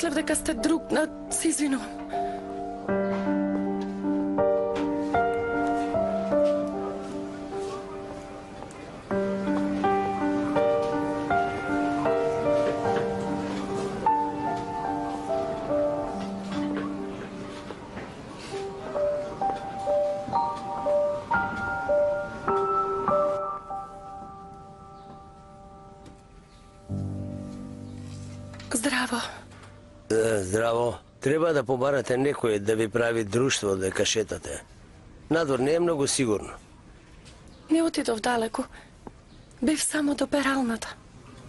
мислев дека сте друг, се извинувам. Здраво. Здраво. Треба да побарате некој да ви прави друштво дека шетате. Надвор не е многу сигурно. Не отидов далеку. Бев само до пералната.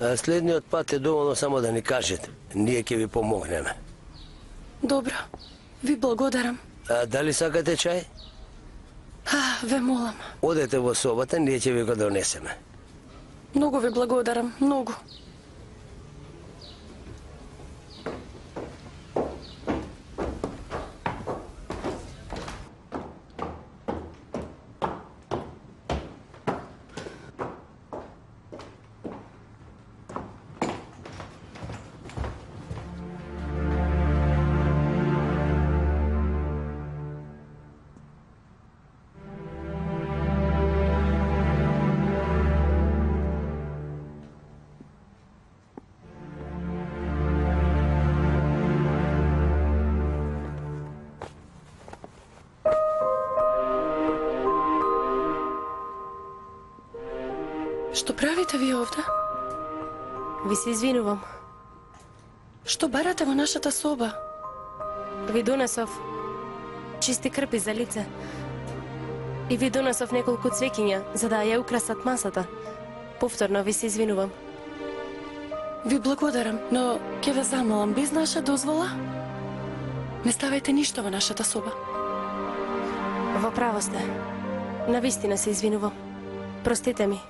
А следниот пат е доволно само да ни кажете. Ние ќе ви помогнеме. Добро. Ви благодарам. А дали сакате чај? Ве молам. Одете во собата, ние ќе ви го донесеме. Многу ви благодарам, многу. Што правите ви овде? Ви се извинувам. Што барате во нашата соба? Ви донесов чисти крпи за лице. И ви донесов неколку цвеќиња за да ја украсат масата. Повторно ви се извинувам. Ви благодарам, но ќе ве замолам без наша дозвола. Не ставајте ништо во нашата соба. Во право сте. Навистина се извинувам. Простите ми.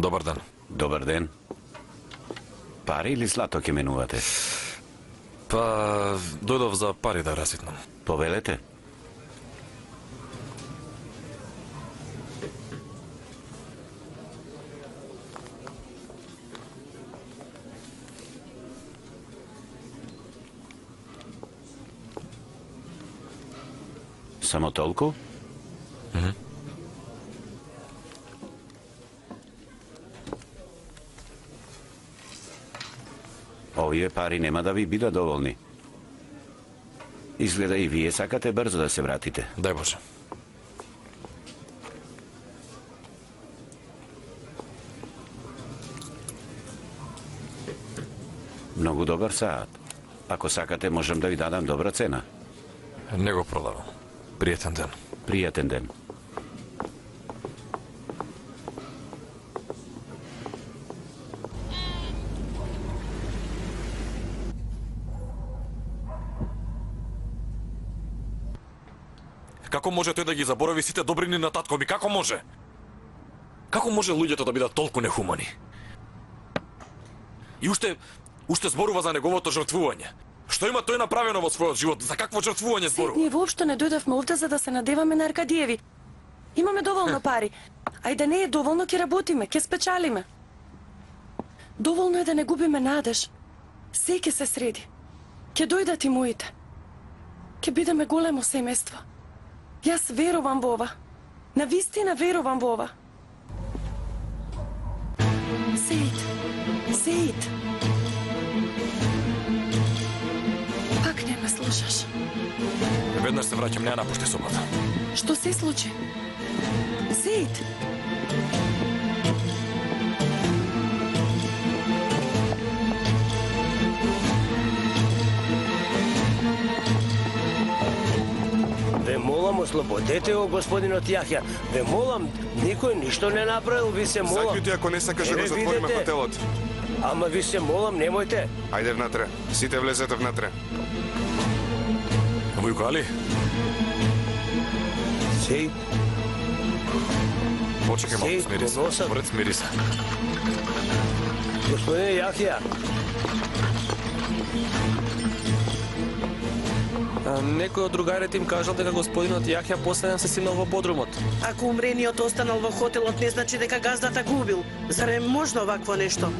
Добар ден. Добар ден. Пари или злато ќе менувате? Па, дојдов за пари да раситнам. Повелете. Само толку? Овие пари нема да ви бидат доволни. Изгледа и вие сакате брзо да се вратите. Дај Боже. Многу добар саат. Ако сакате, можам да ви дадам добра цена. Не го продавам. Пријатен ден. Пријатен ден. Како може тој да ги заборави сите добрини на татко ми? Како може? Како може луѓето да бидат толку нехумани? И уште зборува за неговото жртвување. Што има тој направено во својот живот? За какво жртвување зборува? Ние воопшто не дојдовме овде за да се надеваме на Аркадиеви. Имаме доволно пари. А и да не е доволно, ќе работиме, ќе спечалиме. Доволно е да не губиме надеж. Се ќе се среди. Ќе дојдат и моите. Ќе бидеме големо семејство. Јас верувам во ова. Навистина верувам во ова. Сеид. Пак не ме слушаш. Веднаш се враќам, не ја напушти собата. Што се случи? Сеид. Ве молам, ослободете го господинот Јахја. Ве молам, никој ништо не направил, ви се молам. Заклjuti ako ne sakaš da Еве, го затвориме видете. хотелот. Ама ви се молам, немојте. Ајде внатре. Сите влезете внатре. Вујко Али, Сеј, почекај малку, Сеј, смири се. го носат. Брат, смири се. господин Јахја. Некој од другарите им кажал дека господинот Јахја последен се симнал во подрумот. Ако умрениот останал во хотелот, не значи дека газдата го убил. Зарем можно вакво нешто?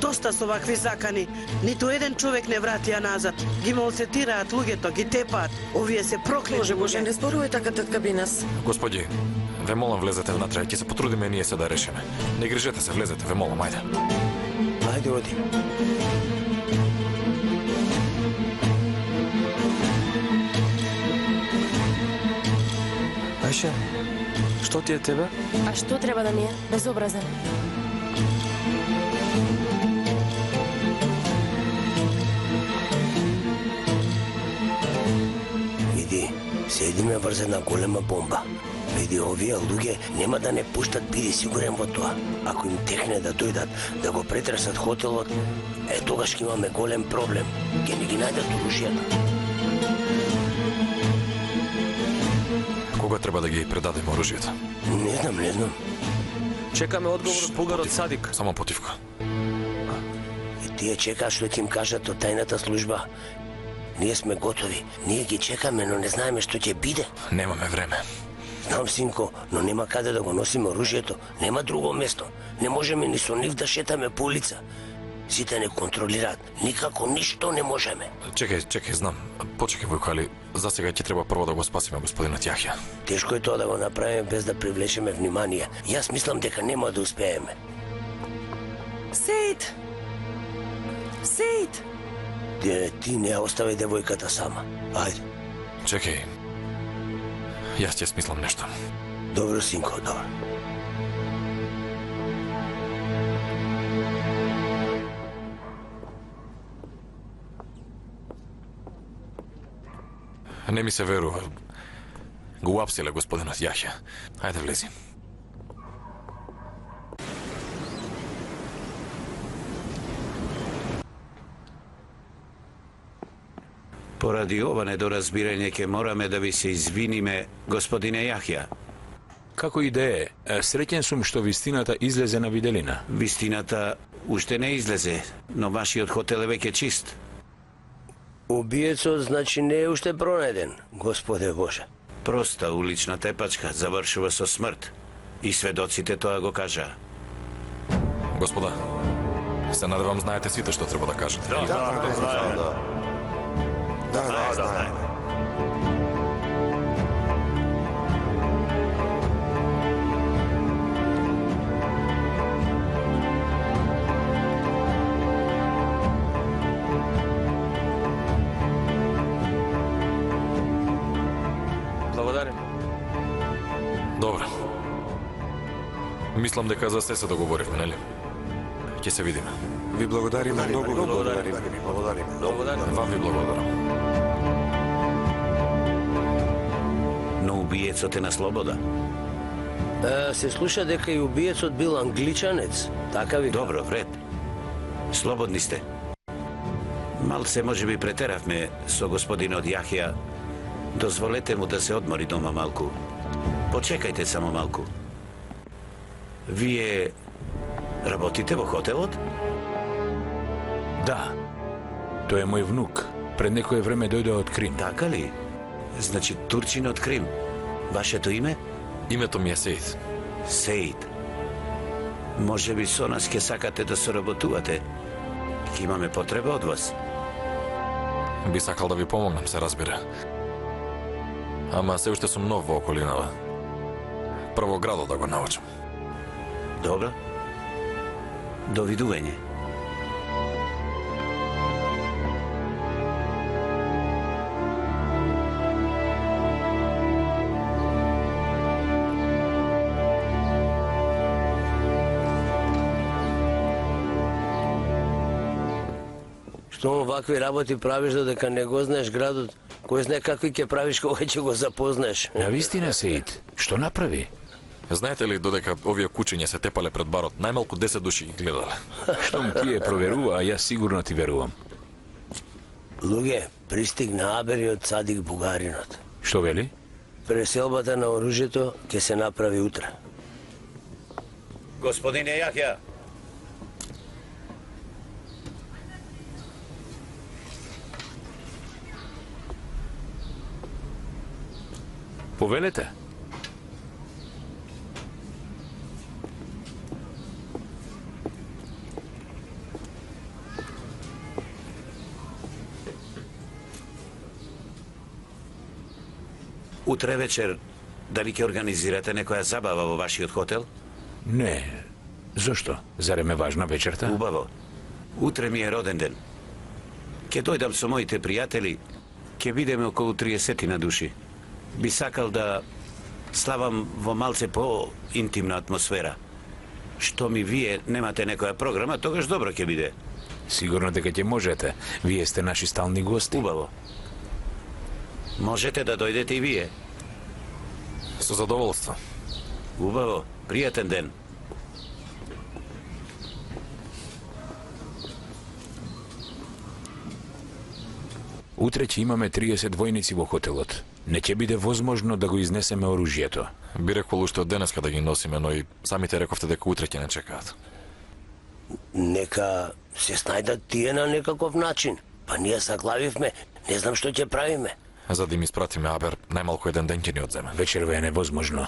Доста со вакви закани. Ниту еден човек не вратија назад. Ги малтретираат луѓето, ги тепаат. Овие се проклети. Боже, не зборувај така, тетка Бинас. Господи, ве молам влезете внатре, ќе се потрудиме ние се да решиме. Не грижете се, влезете, ве молам, ајде. Ајде, оди. Ајше, што ти е тебе? А што треба да ми е? Безобразен. Види, седиме врз една голема бомба. Види, овие луѓе нема да не пуштат, биди сигурен во тоа. Ако им техне да дојдат, да го претресат хотелот, тогаш ќе имаме голем проблем. Ќе не ги најдат оружјата. Кога треба да ги предадеме оружјето? Не знам. Чекаме одговор од бугарот Садик. Само потивка. И тие чекаат што ќе им кажат од тајната служба. Ние сме готови. Ние ги чекаме, но не знаеме што ќе биде. Немаме време. Знам, синко, но нема каде да го носиме оружјето. Нема друго место. Не можеме ни со нив да шетаме по улица. Сите не контролираат. Никако ништо не можеме. Чекај, знам. Почекај, Вујко Али. За сега ќе треба прво да го спасиме господинот Јахја. Тешко е тоа да го направиме без да привлечеме внимание. Јас мислам дека нема да успееме. Сеид! Сеид! Ти не ја оставај девојката сама. Ајде. Чекај. Јас ќе смислам нешто. Добро, синко, добро. Не ми се верува. Го уапсиле господинот Јахја. Ајде влези. Поради ова недоразбирање ќе мораме да ви се извиниме, господине Јахја. Како и да е, среќен сум што вистината излезе на виделина. Вистината уште не излезе, но вашиот хотел е веќе чист. Убиецот значи не е уште пронајден, Господе Боже. Проста улична тепачка завршува со смрт. И сведоците тоа го кажаа. Господа, се надевам знаете сите што треба да кажете. Да. Благодарим. Добро. Мислам дека за се договоривме, нели? Ќе се видиме. Ви благодариме, многу ви благодариме. Вам ви благодарам. Но убиецот е на слобода. Се слуша дека и убиецот бил англичанец. Така ви? Добро, вред. Слободни сте. Малце може би претеравме со господинот Јахја. Дозволете му да се одмори дома малку. Почекајте само малку. Вие работите во хотелот? Да, тој е мој внук. Пред некое време дојде од Крим. Така ли? Значи турчин од Крим. Вашето име? Името ми е Сеид. Сеид. Може би со нас ќе сакате да соработувате. Ќе имаме потреба од вас. Би сакал да ви помогнам, се разбира. Ама се уште сум нов во околинава. Прво градот да го научам. Добро. Довидување. Што вакви работи правиш додека не го знаеш градот? Кој знае какви ќе правиш кога ќе го запознаеш. Навистина, Сеид, што направи? Знаете ли додека овие кучиња се тепале пред барот, најмалку 10 души ги гледале. Штом тие проверува, а јас сигурно ти верувам. Луѓе, пристигна Абер и од Садик Бугаринот. Што вели? Преселбата на оружјето ќе се направи утре. Господине Јахја, Повелете. утре вечер дали ќе организирате некоја забава во вашиот хотел? Не. Зошто? Зарем е важна вечерта? Убаво. Утре ми е роден ден. Ќе дојдам со моите пријатели, ќе бидеме околу 30 на души. Би сакал да славам во малце по-интимна атмосфера. Што ми вие немате некоја програма, тогаш добро ќе биде. Сигурно дека ќе можете. Вие сте наши стални гости. Убаво. Можете да дојдете и вие. Со задоволство. Убаво. Пријатен ден. Утре ќе имаме 30 војници во хотелот. Не ќе биде возможно да го изнесеме оружјето. Би рекол уште од денеска да ги носиме, но и самите рековте дека утре ќе не чекаат. Нека се снајдат тие на некаков начин. Па ние заглавивме, не знам што ќе правиме. За да им испратиме Абер, најмалку еден ден ќе ни одземе. Вечерва е невозможно.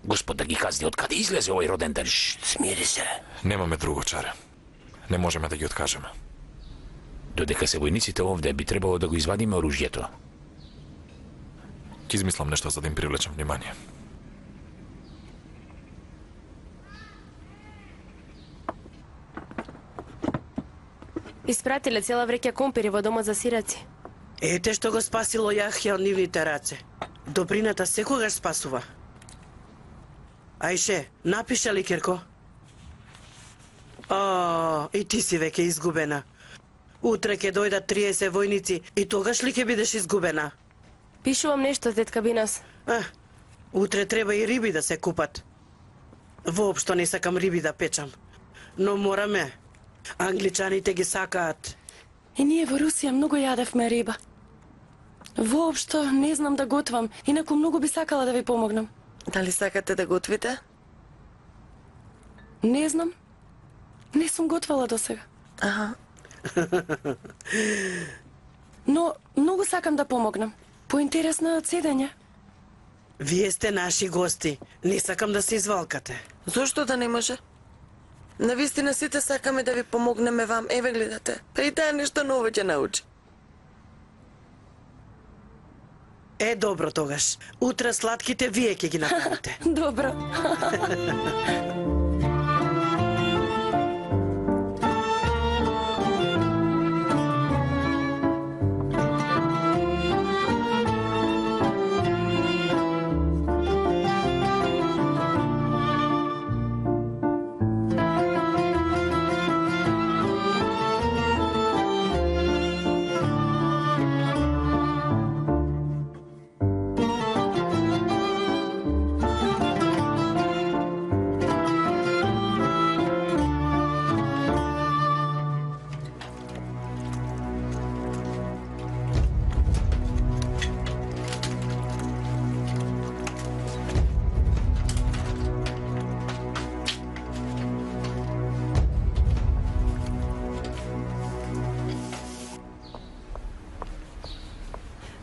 Господ да ги казни од каде излезе овој роден ден. Смири се. Немаме друго чаре. Не можеме да ги откажеме. Додека се војниците овде, би требало да го извадиме оружјето. Ќе измислам нешто за да им привлечам внимание. Испратиле цела вреќа компири во домот за сираци. Ете што го спасило Јахја од нивните раце. Добрината секогаш спасува. Ајше, напиша ли, Керко? И ти си веќе изгубена. Утре ќе дојдат 30 војници и тогаш ли ќе бидеш изгубена? Пишувам нешто, тетка Бинас. Утре треба и риби да се купат. Воопшто не сакам риби да печам. Но мораме. Англичаните ги сакаат. И ние во Русија многу јадевме риба. Воопшто не знам да готвам, инаку многу би сакала да ви помогнам. Дали сакате да готвите? Не знам. Не сум готвала досега. Аха. Но многу сакам да помогнам. Поинтересно е од седење. Вие сте наши гости. Не сакам да се извалкате. Зошто да не може? Навистина сите сакаме да ви помогнеме вам. Еве гледате. Па и таа нешто ново ќе научи. Добро тогаш. Утре сладките вие ќе ги направите. Добро.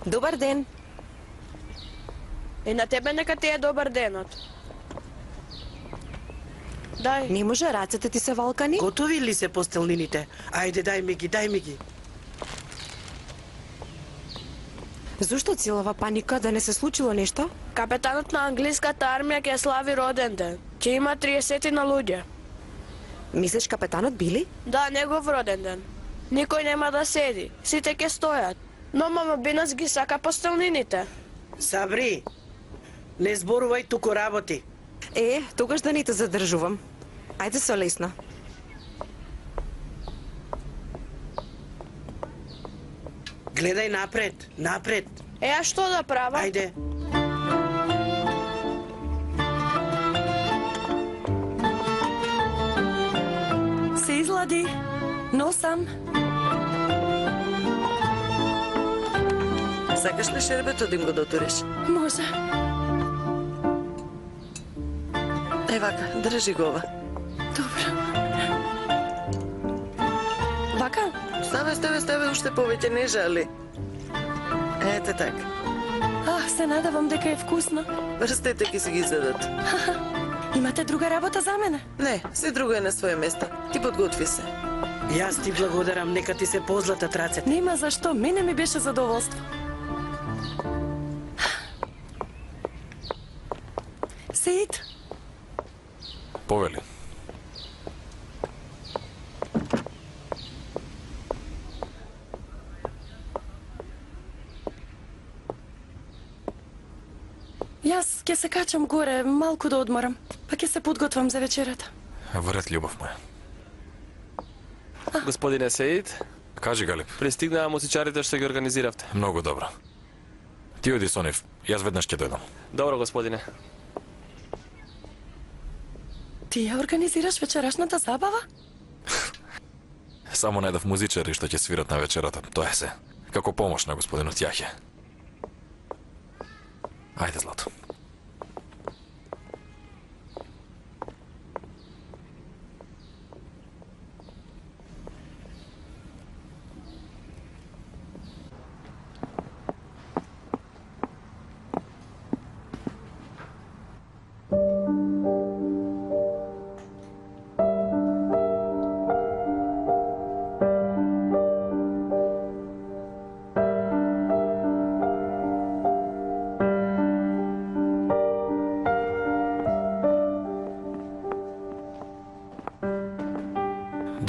Добар ден. И на тебе нека ти е добар денот. Дај. Не може, рацете ти се валкани? Готови ли се постелнините? Ајде, дај ми ги. Зошто целава паника, да не се случило нешто? Капетанот на англиската армија ќе слави роден ден. Ќе има 30 на луѓе. Мислиш капетанот били? Да, негов роден ден. Никој нема да седи, сите ќе стојат. Но мама Бинас ги сака постелнините. Сабри, не зборувај, туку работи. Тогаш да не те задржувам. Ајде се лесно. Гледај напред, напред. А што да правам? Ајде. Се излади. Носам. Сакаш ли шербето да им го дотуриш? Може. Еј вака, држи го ова. Добро. Вака? Ставе, уште повеќе не жали. Ете така. Се надевам дека е вкусно. Врстете ќе си ги изедат. Имате друга работа за мене? Не, си друго е на своје место. Ти подготви се. Јас ти благодарам, нека ти се позлатат рацете. Нема зашто, мене ми беше задоволство. Сеид? Повели. Јас ќе се качам горе, малку да одморам, па ќе се подготвам за вечерата. Вред, љубов моја. Господине Сеид, Кажи, Галип. пристигнаа музичарите што ги организиравте. Многу добро. Ти оди со нив, јас веднаш ќе дојдам. Добро, господине. Ти ја организираш вечерашната забава? Само најдов музичари што ќе свират на вечерата, тоа е се. Како помош на господинот Јахја. Ајде, Злато.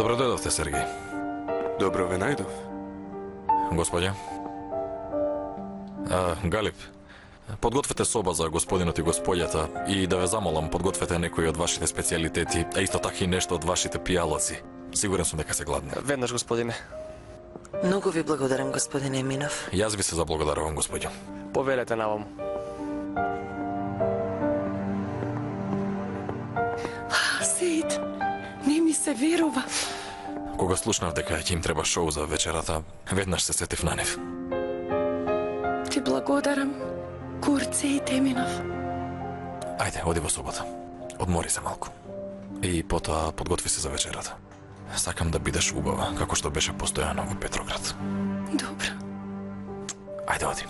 Добро дојдовте, Сергеј. Добро ве најдов. Господја. Галип, подгответе соба за господинот и господјата и да ве замолам, подгответе некои од вашите специјалитети, а исто така и нешто од вашите пијалаци. Сигурен сум дека се гладни. Веднаш, господине. Многу ви благодарам, господин Еминов. Јас ви се заблагодарувам, господјо. Повелете наваму. Сеид, не ми се верува. Кога слушнав дека ќе им треба шоу за вечерата, веднаш се сетив на нив. Ти благодарам, Курт Сеид Еминов. Ајде, оди во собота. Одмори се малку. И потоа подготви се за вечерата. Сакам да бидеш убава, како што беше постојано во Петроград. Добро. Ајде, оди.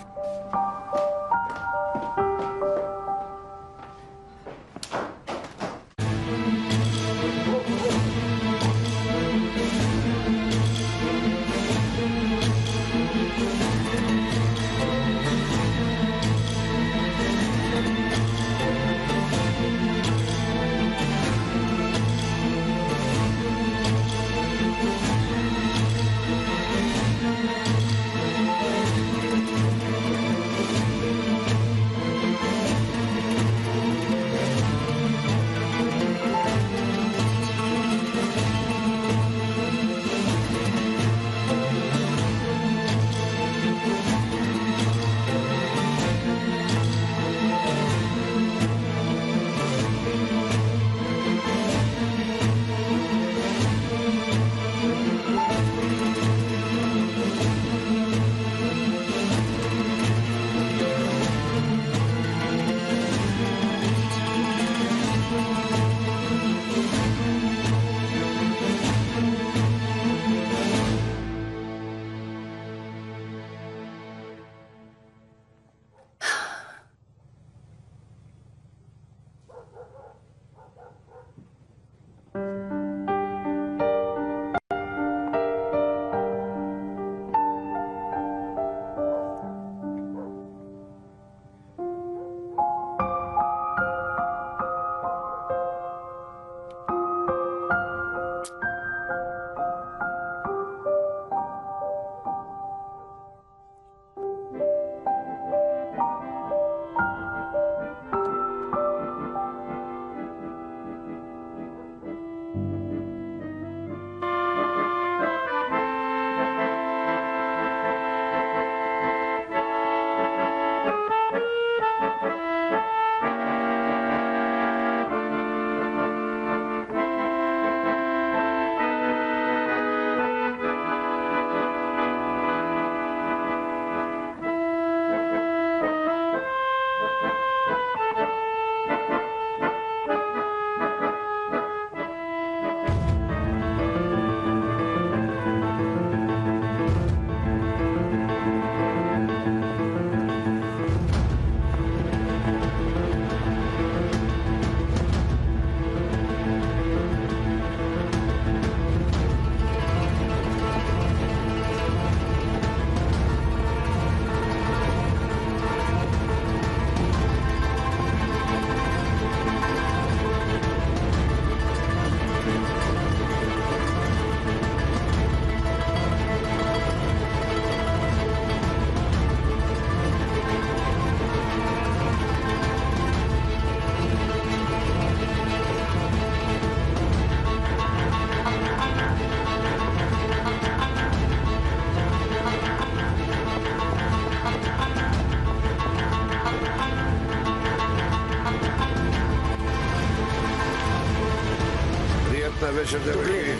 вечер, девојки.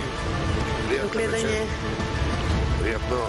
До гледање. Пријатно.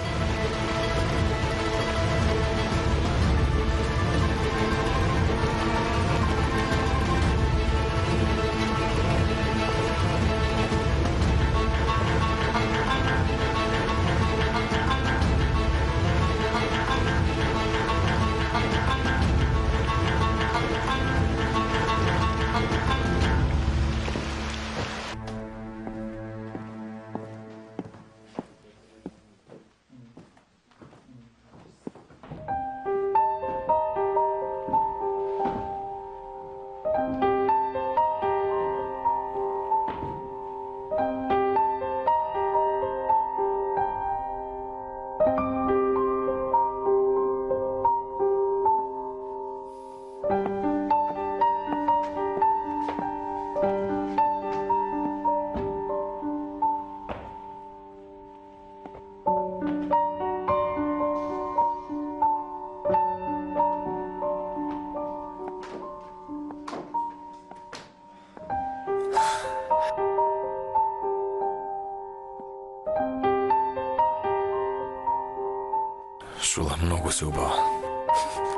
Шула, многу си убава.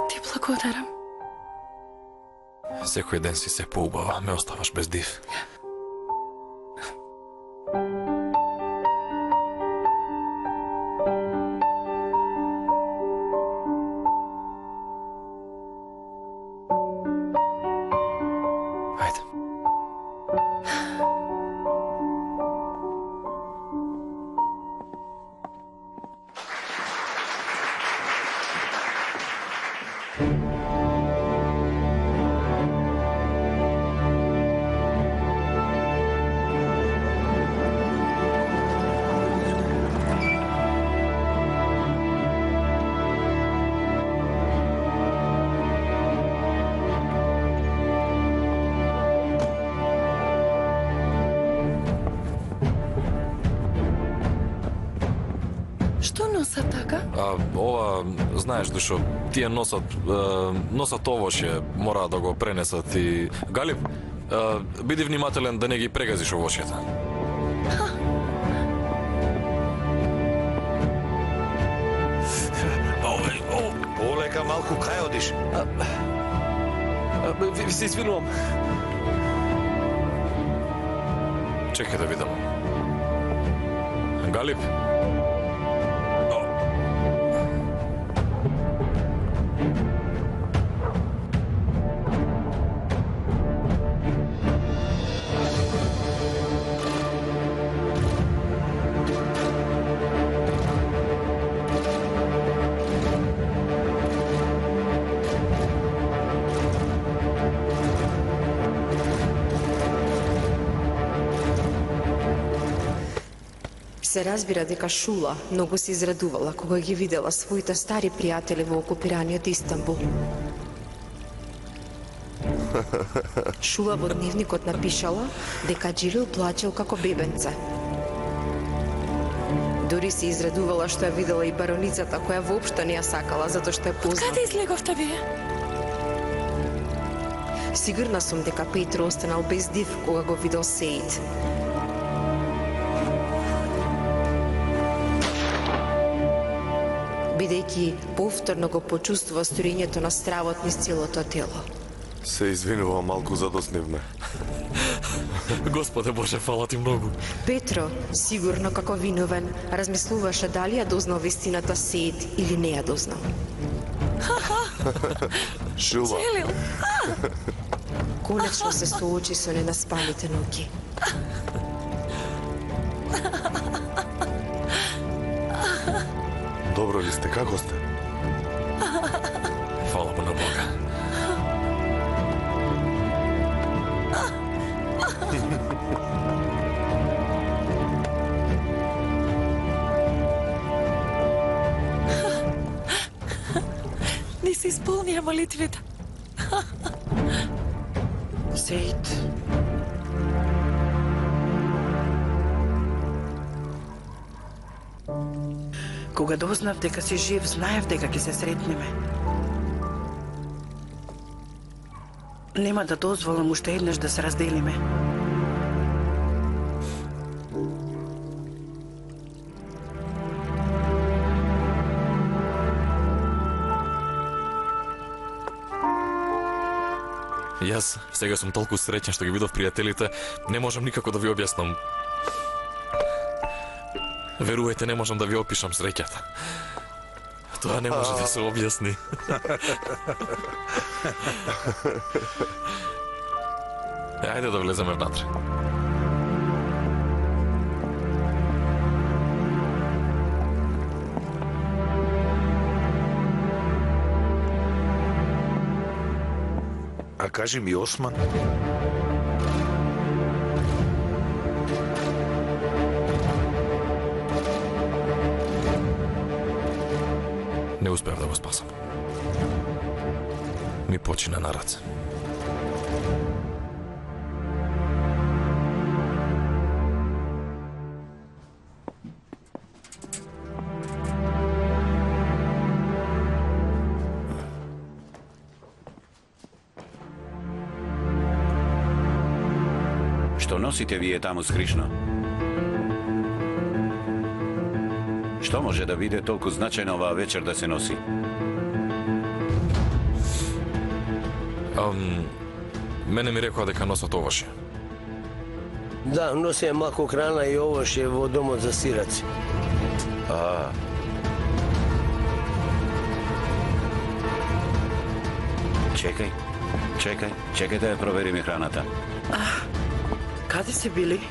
Ти благодарам. Секој ден си се поубава, ме оставаш без див. Ајде. Што носа така? Ова, знаеш, душо, тие носат овоше, мора да го пренесат и... Галип, биди внимателен да не ги прегазиш овошјата. Олека, малку кај одиш? Ви се извинувам. Чекај да видам. Галип? Се разбира дека Шула многу се израдувала кога ги видела своите стари пријатели во окупираниот Истанбул. Шула во дневникот напишала дека Джилил плачел како бебенце. Дори се израдувала што ја видела и бароницата која воопшто не ја сакала затоа што ја позна. Каде излеговте вие? Сигурна сум дека Петро останал без див кога го видел Сеид. Бидејќи повторно го почувствува струењето на стравот низ целото тело. Се извинувам, малку задосневме. Господе Боже, фала ти многу. Петро, сигурно како виновен, размислуваше дали ја дознал вистината Сеид или не ја дознал. Шула. Джилил. Конечно се соочи со ненаспаните ноќи. Добро ли сте? Како сте? Фала му на Бога. Ни се исполнија молитвите. Сеид. Кога дознав дека си жив, знаев дека ќе се сретнеме. Нема да дозволам уште еднаш да се разделиме. Јас сега сум толку среќен што ги видов пријателите, не можам никако да ви објаснам. Верувајте, не можам да ви опишам среќата. Тоа не може да се објасни. Ајде да влеземе внатре. А кажи ми, Осман, Не успеав да го спасам. Ми почина на раце. Што носите вие таму скришно? Што може да биде толку значајно оваа вечер да се носи? Мене ми рекоа дека носат овошје. Да, носе малку храна и овошје во домот за сираци. Чекај да ја провериме храната. Каде си били?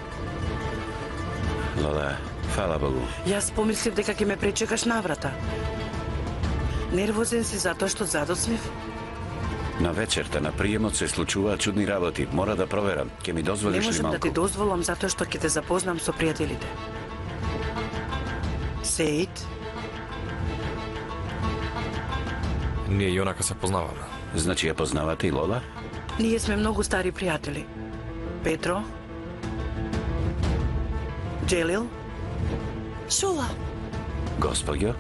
Лола, фала Богу. Јас помислив дека ќе ме пречекаш наврата. Нервозен си затоа што задоснив? На вечерта, на приемот се случуваат чудни работи. Мора да проверам. Ќе ми Не дозволиш ли можам да малку? ти дозволам затоа што ќе те запознам со пријателите. Сеид, Ние јонака се познаваме. Значи ја познавате и Лола? ние сме многу стари пријатели. Петро, Джелил, Шула, Господјо?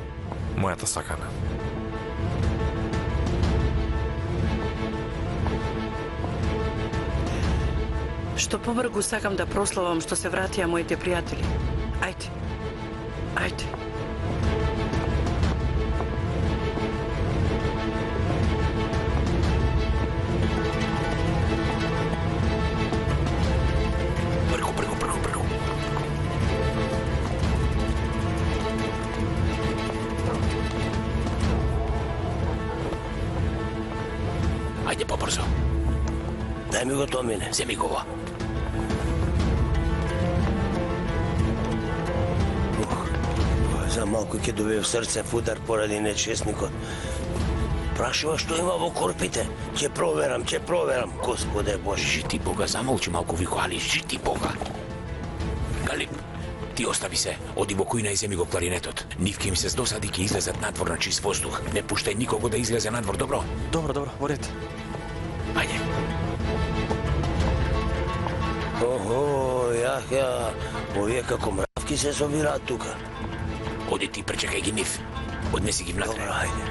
Мојата сакана. што побргу сакам да прославам што се вратија моите пријатели. Ајде, ајде. Бргу. Ајде побрзо. Дај ми го тоа мене. Земи го ова. За малку ќе добиев срцев удар поради нечестникот. Прашува што има во корпите. Ќе проверам, Господе Боже. Жити Бога, замолчи малку, вико Али, жити Бога. Галип, ти остави се, оди во кујна и земи го кларинетот. Нив ке им се здосади, ке излезат надвор на чист воздух. Не пуштај никого да излезе надвор, добро? Добро, во ред. Ајде. Охо, Јахја, овие како мравки се собираат тука. Оди ти, пречекај ги нив. Однеси ги внатре. Добро, ајде.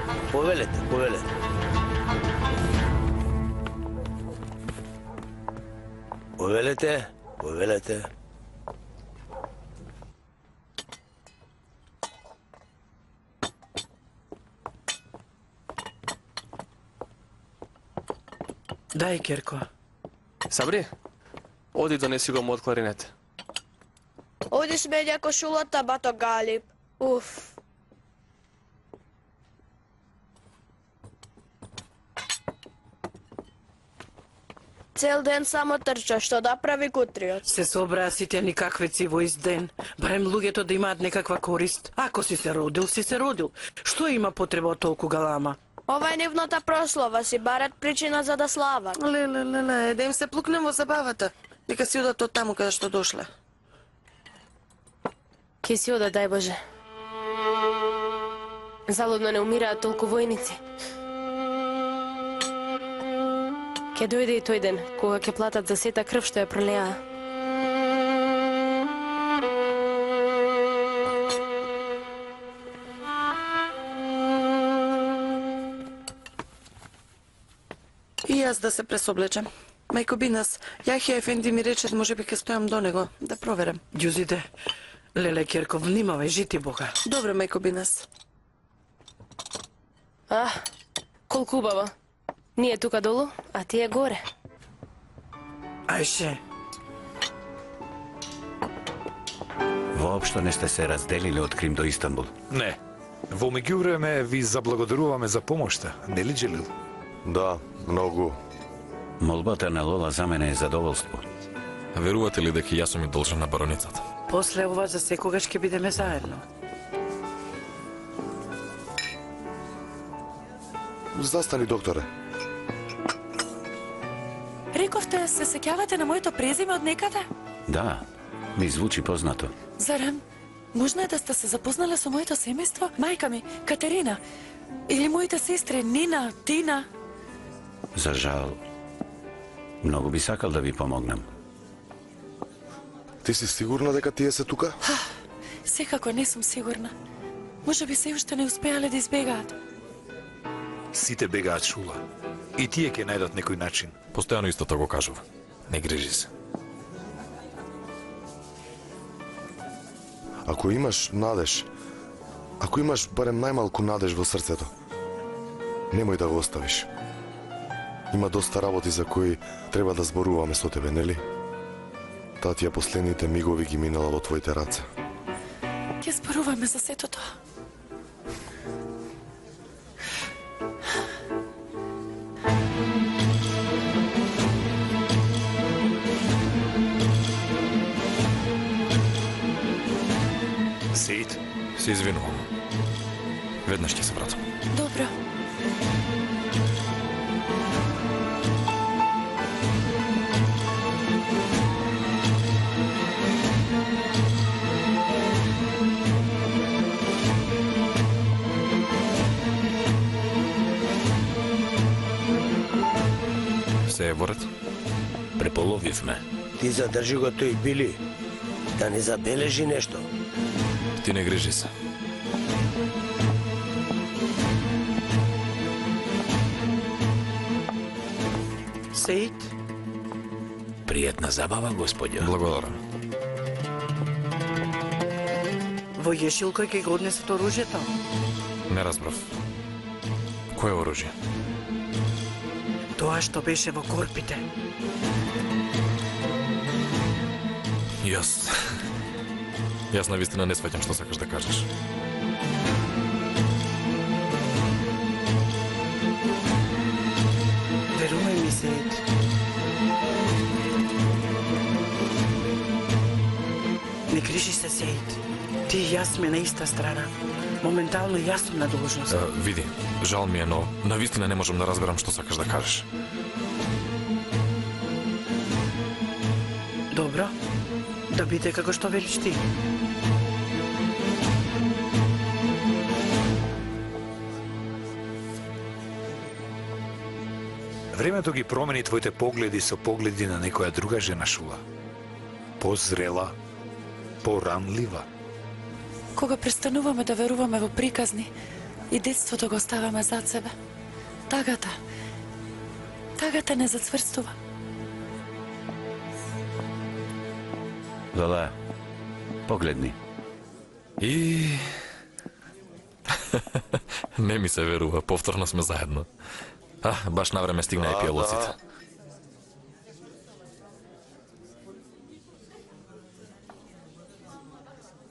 Повелете. Повелете. Дај, Керко. Сабри, оди донеси го мојот кларинет. Оди смеѓа кошулата, бато Галип. Уф. Цел ден само трча, што да прави кутриот. Се собраа сите никаквеци во ист ден. Барем луѓето да имаат некаква корист. Ако си се родил, си се родил. Што има потреба од толку галама? Ова е нивната прослава, си барат причина за да слават. Леле, да им се плукнем во забавата. Нека си одат од таму каде што дошле. Ке си ода, дај Боже. Залудно не умираат толку војници. Ке дојде и тој ден, кога ќе платат за сета крв што ја пролеа. И јас да се пресоблечем. Мајко Бинас, Јахја Ефенди ми рече можеби ќе стојам до него, да проверам. Ѓузиде, леле Керко, внимавај, жити Бога. Добре, мајко Бинас. Колку убаво. Ние тука долу, а тие горе. Ајше, Воопшто не сте се разделили од Крим до Истанбул. Не. Во меѓувреме ви заблагодаруваме за помошта, нели Джелил? Да, многу. Молбата на Лола за мене е задоволство. Верувате ли дека јас сум и должен на бароницата? после ова за секогаш ќе бидеме заедно. Застани, докторе. Рековте, се сеќавате на моето презиме од некаде? Да, ми звучи познато. Зарем? Можно е да сте се запознали со моето семејство? Мајка ми, Катерина. Или моите сестри, Нина, Тина. За жал, многу би сакал да ви помогнам. Ти си сигурна дека тие се тука? Секако не сум сигурна. Може би се уште не успеале да избегаат. Сите бегаат, Шула. И тие ќе најдат некој начин. Постојано истото го кажува. Не грижи се. Ако имаш надеж, ако имаш барем најмалку надеж во срцето, немој да го оставиш. Има доста работи за кои треба да зборуваме со тебе, нели? Таа тие последните мигови ги минала во твоите раце. Ќе зборуваме за сето тоа. Сеид? Се извинувам. Веднаш ќе се вратам. Добро. Се е во ред? Преполовивме. Ти задржи го тој Били, да не забележи нешто. Ти не грижи се. Сеид? Пријатна забава, господјо. Благодарам. Во јешилкој ќе го однесат оружјето? Не разбрав. Кое оружје? Тоа што беше во корпите. Јас навистина не сваќам што сакаш да кажеш. Верувај ми, Сеид. Не криши се, Сеид. Ти и јас сме на иста страна. Моментално јас сум на должност. Види, жал ми е, но навистина не можам да разберам што сакаш да кажеш. Добро. Да биде како што велиш ти. Времето ги промени твоите погледи со погледи на некоја друга жена, Шула. Позрела, поранлива. Кога престануваме да веруваме во приказни и детството го оставаме зад себе, тагата не зацврстува. Лола, погледни. И... Не ми се верува, повторно сме заедно. Баш на време стигна и пијалоците.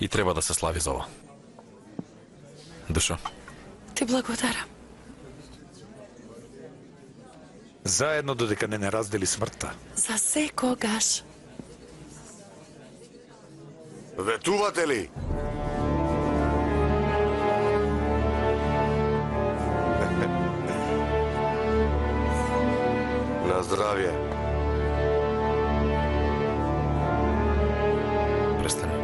И треба да се слави за ова. Душо. Ти благодарам. Заедно додека не раздели смртта. За секогаш. Ветувате ли? На здравје. Престани.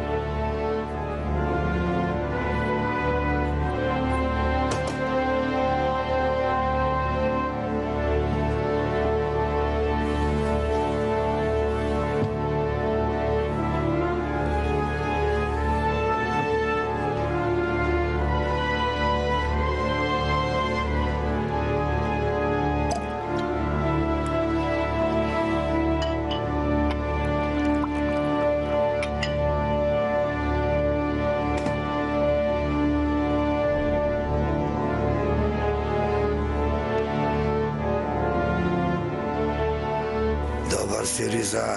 Сириза,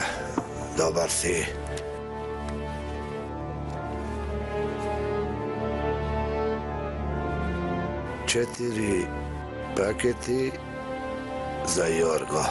добар си. Четири пакети за Јорго.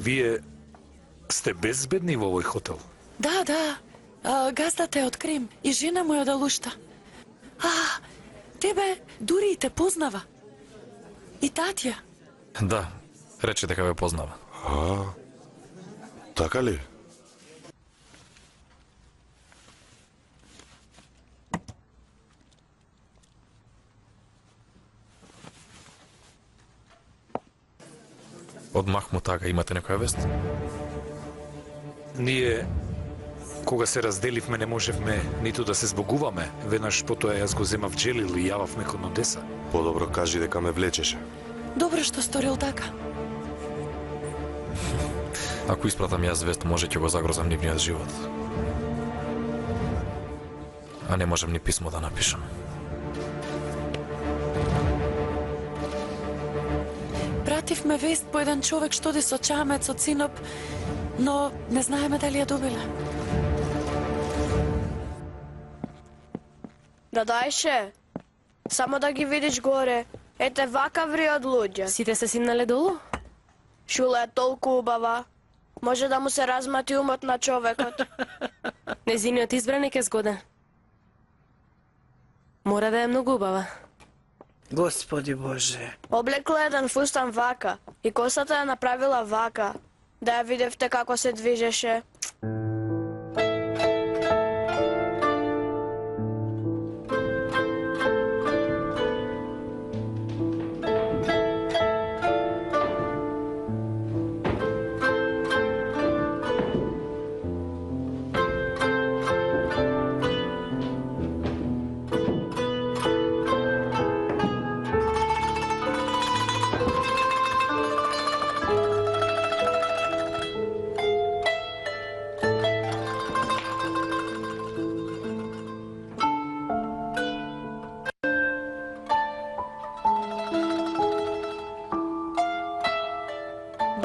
Вие сте безбедни во овој хотел? Да, да. Газдата е од Крим и жена му е од Алушта. Тебе дури и те познава. И татја. Да, рече дека ве познава. Така ли? Од Махмут Ага имате некоја вест? Ние, кога се разделивме, не можевме ниту да се збогуваме. Веднаш потоа јас го земав Джелил и јававме кон Одеса. Подобро кажи дека ме влечеше. Добро што сторил така. Ако испратам јас вест, може ќе го загрозам нивниот живот. А не можам ни писмо да напишам. Пративме вест по еден човек што оди со чамец од Синоп, но не знаеме дали ја добила. Да дајше, само да ги видиш горе, ете вака вриот луѓе. Сите се симнале долу? Шула е толку убава, може да му се размати умот на човекот. Незиниот избраник е згоден. Мора да е многу убава. Господи Боже. Облекла еден фустан вака и косата ја направила вака. Да ја видевте како се движеше.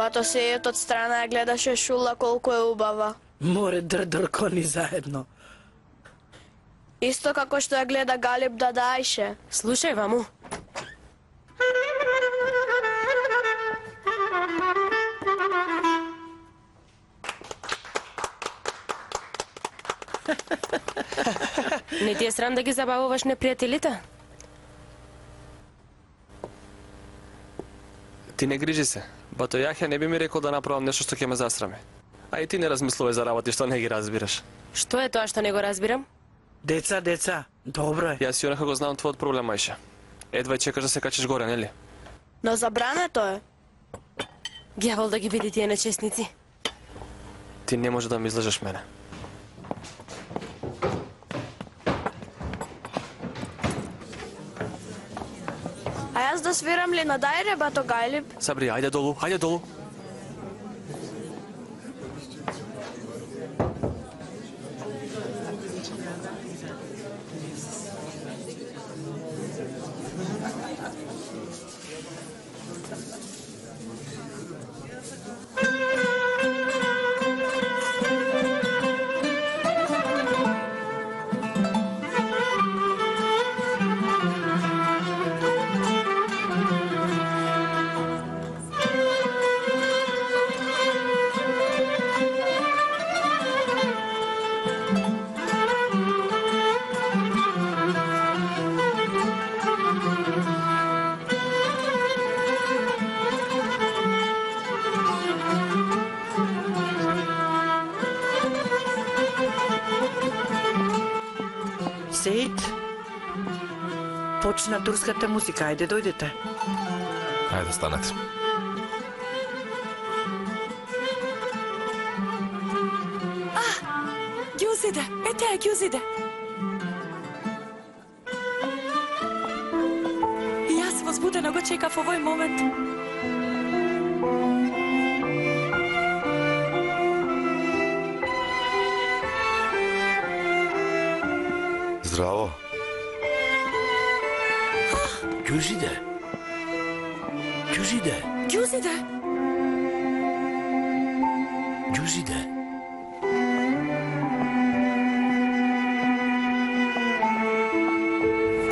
Батосејот од страна ја гледаше Шула колку е убава. Море дрдоркони заедно. Исто како што ја гледа Галиб да дајше. Слушај, ваму. Не ти е срам да ги забавуваш непријателите? Ти не грижи се. Бато Јахја не би ми рекол да направам нешто што ќе ме засраме. А и ти не размислувај за работи што не ги разбираш. Што е тоа што не го разбирам? Деца, добро е. Јас јонака го знам твојот проблем, Ајша. Едва чекаш да се качиш горе, нели? Но забрането е. Гјавол да ги види тие нечестници. Ти не може да ми излажеш мене. А јас да свирам ли на дајре, бато Галиб? Сабри, ајде долу, ајде долу. Сейд, почна турската музика, ајде дојдете. Ајде, станете. Ѓузиде, е Ѓузиде. И јас возбудено го чекав овој момент. Здраво. Ѓузиде. Ѓузиде. Ѓузиде. Ѓузиде.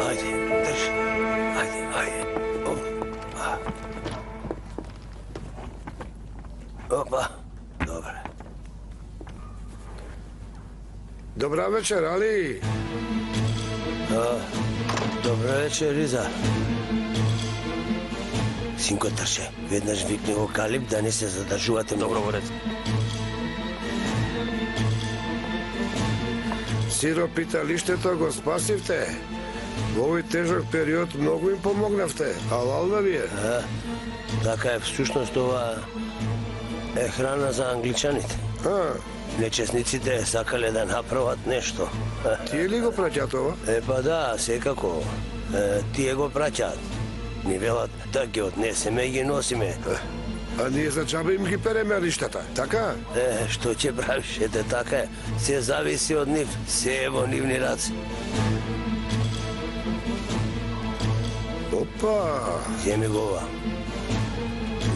Ајде, држи. Ајде. Опа. Добре. Добра вечер, Али. Добра вечер, Риза. Синко Трше, веднаш викни го Калип да не се задржувате многу. Добро во ред. Сиропиталиштето го спасивте. Во овој тежок период многу им помогнавте. Алал да вие. Така е, всушност ова е храна за англичаните. Нечесниците сакале да направат нешто. Тие ли го праќаат ова? Па да, секако. Тие го праќаат. Ни велат да ги однесеме и ги носиме. А ние за џабе им ги переме лиштата, така? Што ќе правиш, ете така е. Се зависи од нив, се е во нивни раце. Опа! Земи го ова.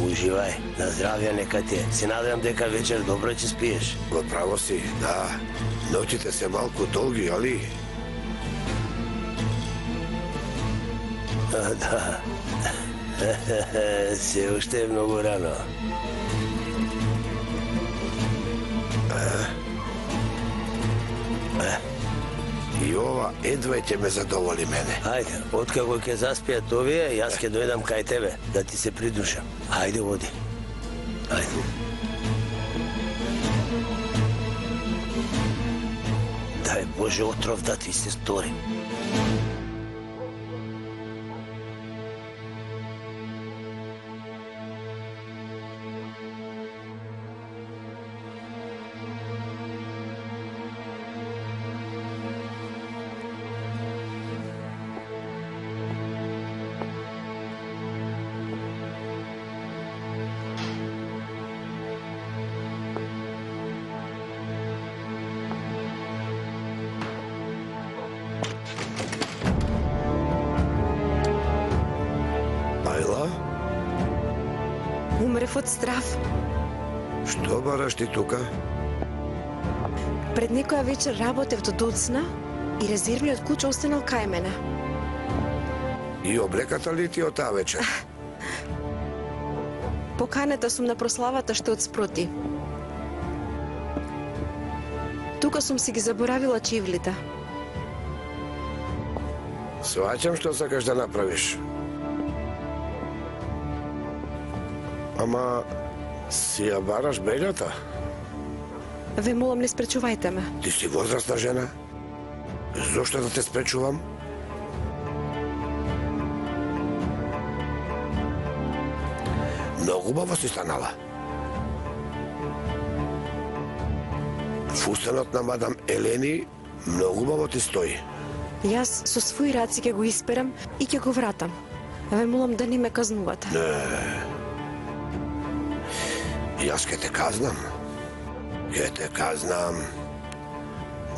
Уживај, на здравје нека ти е. Се надевам дека вечер добро ќе спиеш. Го право си, да. Ноќите се малку долги, али? Да. Се уште е многу рано. И ова едва ќе ме задоволи мене. Ајде, откако ќе заспијат овие, јас ќе дојдам кај тебе, да ти се придружам. Ајде, оди. Ајде. Дај Боже отров да ти се стори. Умрев од страв. Што бараш ти тука? Пред некоја вечер работев до доцна и резервниот куќ останал кај мене. И облеката ли ти од таа вечер? Поканета сум на прославата што од спроти. Тука сум си ги заборавила чивлите. Сваќам што сакаш да направиш. Ама си ја бараш бељата? Ве молам, не спречувајте ме. Ти си возрастна жена? Зошто да те спречувам? Многу убаво си станала. Фустанот на мадам Елени многу убаво ти стои. Јас со своји раци ќе го исперам и ќе го вратам. Ве молам да не ме казнувате. Јас ке те казнам. Ке те казнам.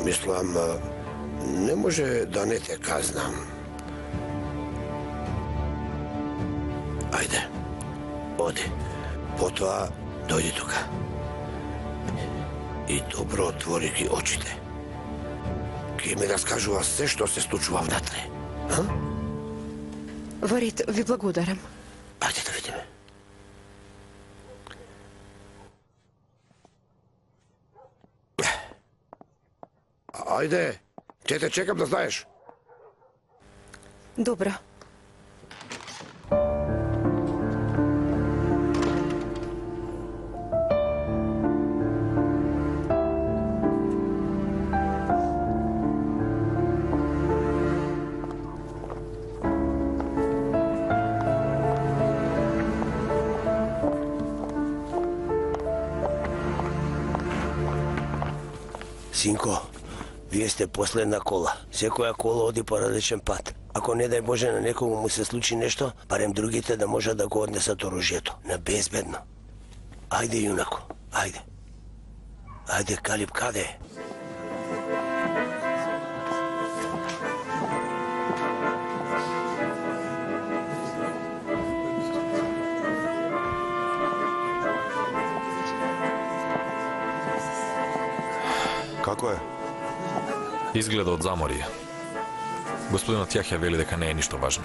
Мислам, не може да не те казнам. Ајде, оди. Потоа дојди тука. И добро отвори ги очите. Ке ми раскажува се што се случува внатре. Во ред, ви благодарам. Ајде да видиме. Ајде, ќе те чекам да знаеш. Добро. Синко, вие сте последна кола. Секоја кола оди по различен пат. Ако не дај Боже на некому му се случи нешто, барем другите да можат да го однесат оружјето. На безбедно. Ајде, јунако, ајде. Ајде, Калип, каде е? Како е? Изгледа од заморие. Господинот Јахја вели дека не е ништо важно.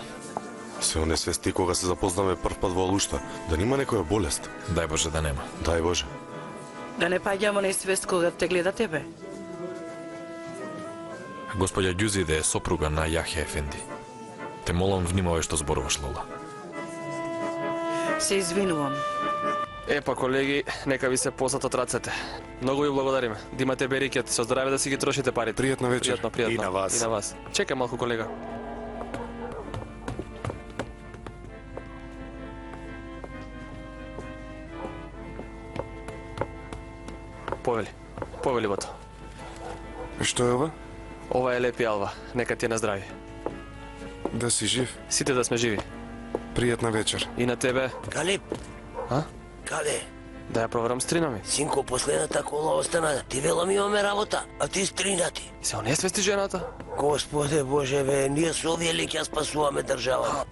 Се онесвести кога се запознаме прв пат во Алушта. Да нема некоја болест? Дај Боже да нема. Дај Боже. Да не паѓамо на свест кога те гледа тебе. Господја Ѓузиде е сопруга на Јахја Ефенди. Те молам, внимавај што зборуваш, Лола. Се извинувам. Епа, колеги, нека ви се посат од рацете. Многу ви благодариме. Да имате берикет, со здраве да си ги трошите парите. Пријатна вечер. Пријатно. И на вас. И на вас. Чекај малку, колега. Повели бото. Што е ова? Ова е Лепи Алва. Нека ти е на здрави. Да си жив. Сите да сме живи. Пријатна вечер. И на тебе. Калип, А? каде? Да ја проверам стрина ми. Синко, последната кола остана. Ти велам имаме работа, а ти стринати. Се онесвести жената? Господе Боже, бе, ние со овие леќи ја спасуваме држава.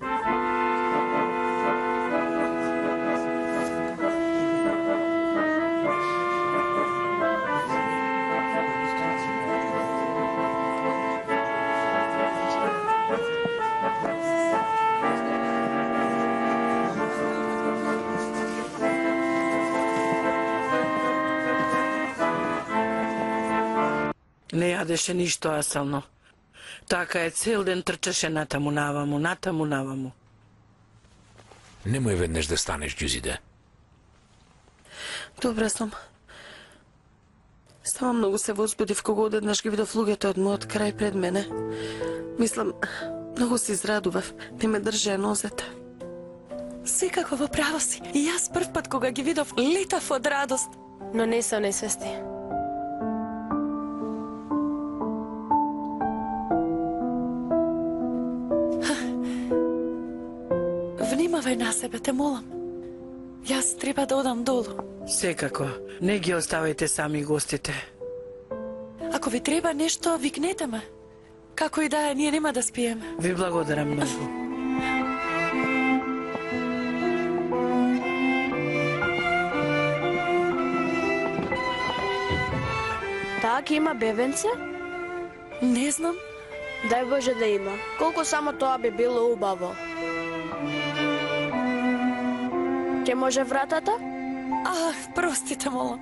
Не јадеше ништо асално. Така е, цел ден трчаше натаму наваму. Немој веднаш да станеш, Ѓузиде. Добра сум. Само многу се возбудив кога одеднаш ги видов луѓето од мојот крај пред мене. Мислам, многу се израдував, не ме држеа нозете. Секако во право си. И јас прв пат кога ги видов, летав од радост. Но не се онесвести. Внимавај на себе, те молам. Јас треба да одам долу. Секако, не ги оставајте сами гостите. Ако ви треба нешто, викнете ме. Како и да е, ние нема да спиеме. Ви благодарам многу. Таа ќе има бебенце? Не знам. Дај Боже да има. Колку само тоа би било убаво. Ќе може вратата? Простите, молам.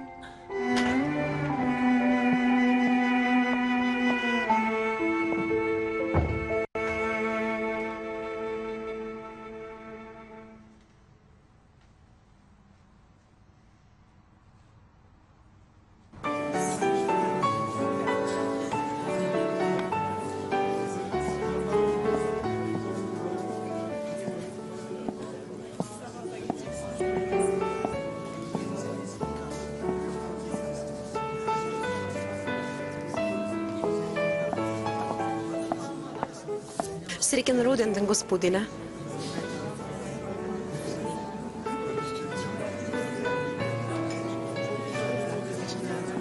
Среќен роден ден, господине.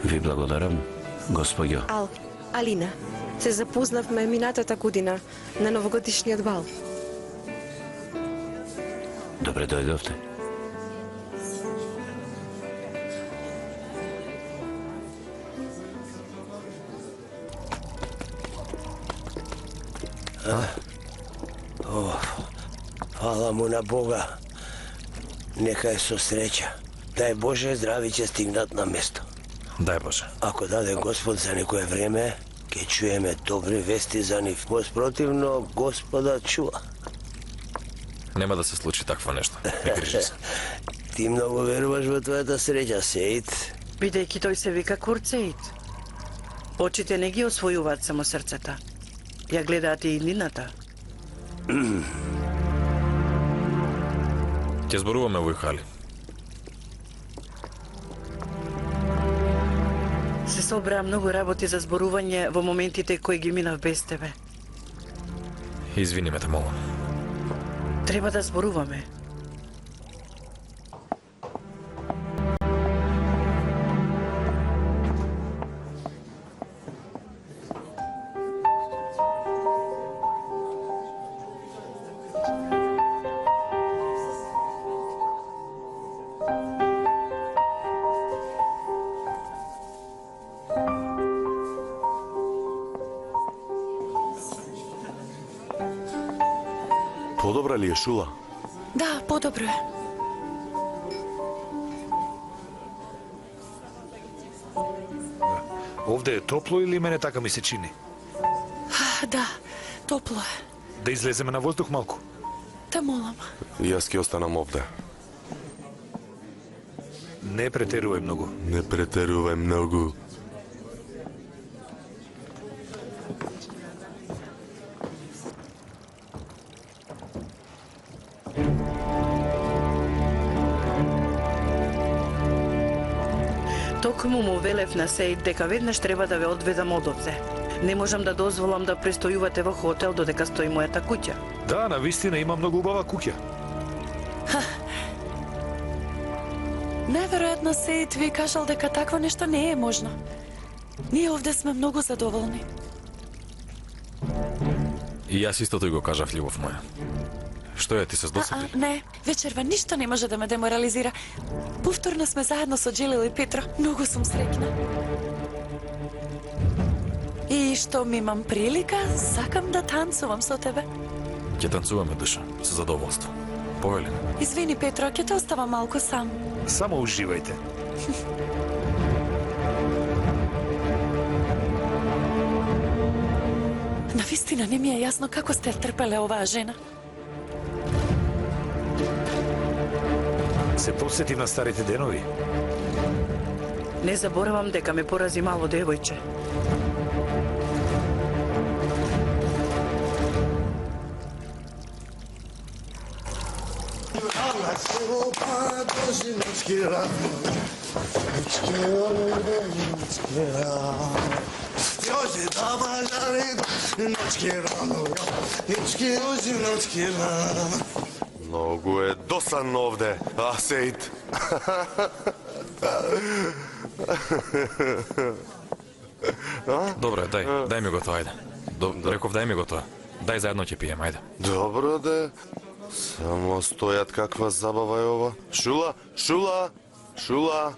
Ви благодарам, господјо. Алина, се запознавме минатата година на новогодишниот бал. Добре дојдовте. Фала му на Бога. Нека е со среќа. Дај Боже, здрави ќе стигнат на место. Дај Боже. Ако даде Господ за некое време, ќе чуеме добри вести за нив. Воспротивно, Господа чува. Нема да се случи такво нешто. Не грижи се. Ти многу веруваш во твојата среќа, Сеид. Бидејќи тој се вика Курцеид. Очите не ги освојуваат само срцата. Ја гледаат и иднината. Ќе зборуваме во Ихали. Се собраа многу работи за зборување во моментите кои ги минав без тебе. Извини ме те молам. Треба да зборуваме. Подобра ли е Шула? Да, подобро е. Овде е топло или мене така ми се чини? Да, топло е. Да излеземе на воздух малку? Те молам. Јас ќе останам овде. Не претерувај многу. Не претерувај многу. Токму му велев на Сеид дека веднаш треба да ве одведам одовде. Не можам да дозволам да престојувате во хотел додека стои мојата куќа. Да, навистина има многу убава куќа. Неверојатно Сеид ви кажал дека такво нешто не е можно. Ние овде сме многу задоволни. И јас исто тој го кажав, љубов моја. Што е, ти се здосети? Не, вечерва ништо не може да ме деморализира. Повторно сме заедно со Джелил и Петро. Многу сум среќна. И што ми имам прилика, сакам да танцувам со тебе. Ќе танцуваме, душа, со задоволство. Повели. Извини, Петро, ќе те оставам малку сам. Само уживајте. Навистина не ми е јасно како сте трпеле оваа жена. Се посетив на старите денови. Не заборавам дека ме порази мало девојче. Многу е досадно овде, Сеид. Добро, дај ми го тоа, ајде. Реков, дај ми го тоа. Дај заедно ќе пием, ајде. Добро де. Само стојат, каква забава е ова. Шула, Шула, Шула.